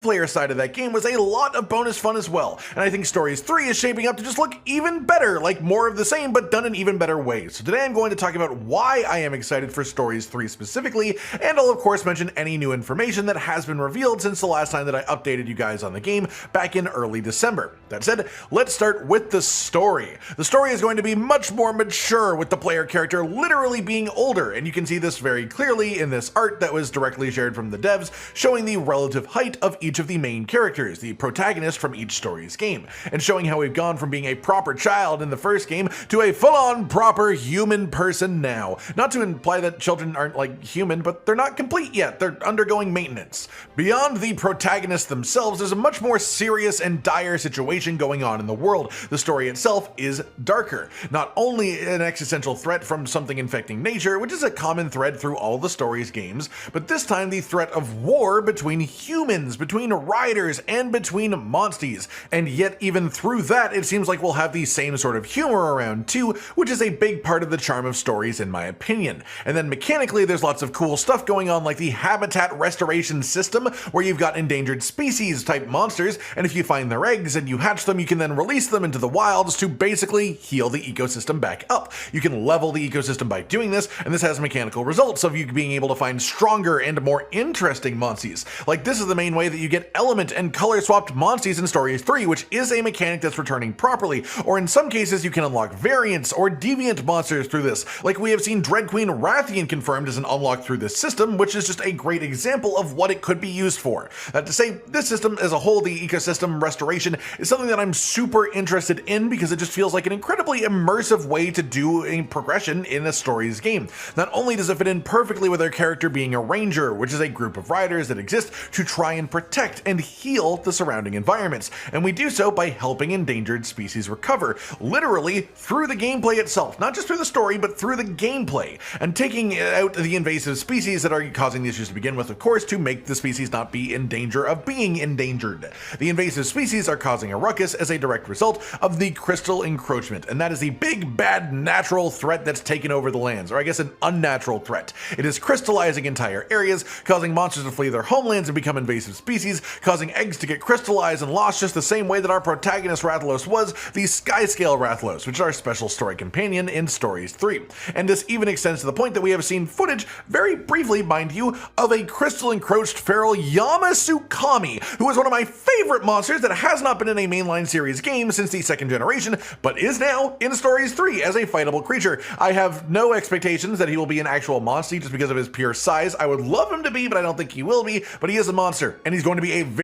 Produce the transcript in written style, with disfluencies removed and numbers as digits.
player side of that game was a lot of bonus fun as well, and I think Stories 3 is shaping up to just look even better, like more of the same but done in even better ways. So today I'm going to talk about why I am excited for Stories 3 specifically, and I'll of course mention any new information that has been revealed since the last time that I updated you guys on the game back in early December. That said, let's start with the story. The story is going to be much more mature, with the player character literally being older, and you can see this very clearly in this art that was directly shared from the devs, showing the relative height of each of the main characters, the protagonists from each Stories game, and showing how we've gone from being a proper child in the first game to a full-on proper human person now. Not to imply that children aren't like human, but they're not complete yet, they're undergoing maintenance. Beyond the protagonists themselves, there's a much more serious and dire situation going on in the world. The story itself is darker. Not only an existential threat from something infecting nature, which is a common thread through all the Stories games, but this time the threat of war between humans, between riders, and between monsties. And yet even through that, it seems like we'll have the same sort of humor around too, which is a big part of the charm of Stories in my opinion. And then mechanically there's lots of cool stuff going on, like the habitat restoration system, where you've got endangered species type monsters, and if you find their eggs and you hatch them, you can then release them into the wilds to basically heal the ecosystem back up. You can level the ecosystem by doing this, and this has mechanical results of you being able to find stronger and more interesting monsties. Like, this is the main way that you get element and color swapped monsties in Stories 3, which is a mechanic that's returning properly, or in some cases you can unlock variants or deviant monsters through this, like we have seen Dread Queen Rathian confirmed as an unlock through this system, which is just a great example of what it could be used for. To say, this system as a whole, the ecosystem restoration, is something that I'm super interested in because it just feels like an incredibly immersive way to do a progression in a Stories game. Not only does it fit in perfectly with our character being a ranger, which is a group of riders that exist to try and protect and heal the surrounding environments, and we do so by helping endangered species recover, literally through the gameplay itself, not just through the story, but through the gameplay, and taking out the invasive species that are causing the issues to begin with, of course, to make the species not be in danger of being endangered. The invasive species are causing a ruckus as a direct result of the crystal encroachment, and that is the big bad natural threat that's taken over the lands, or I guess an unnatural threat. It is crystallizing entire areas, causing monsters to flee their homelands and become invasive species, causing eggs to get crystallized and lost just the same way that our protagonist Rathalos was, the Skyscale Rathalos, which is our special story companion in Stories 3. And this even extends to the point that we have seen footage, very briefly mind you, of a crystal encroached feral Yamasukami, who is one of my favorite monsters that has not been in a mainline series game since the second generation, but is now in Stories 3 as a fightable creature. I have no expectations that he will be an actual monster just because of his pure size. I would love him to be, but I don't think he will be, but he is a monster, and he's going to be a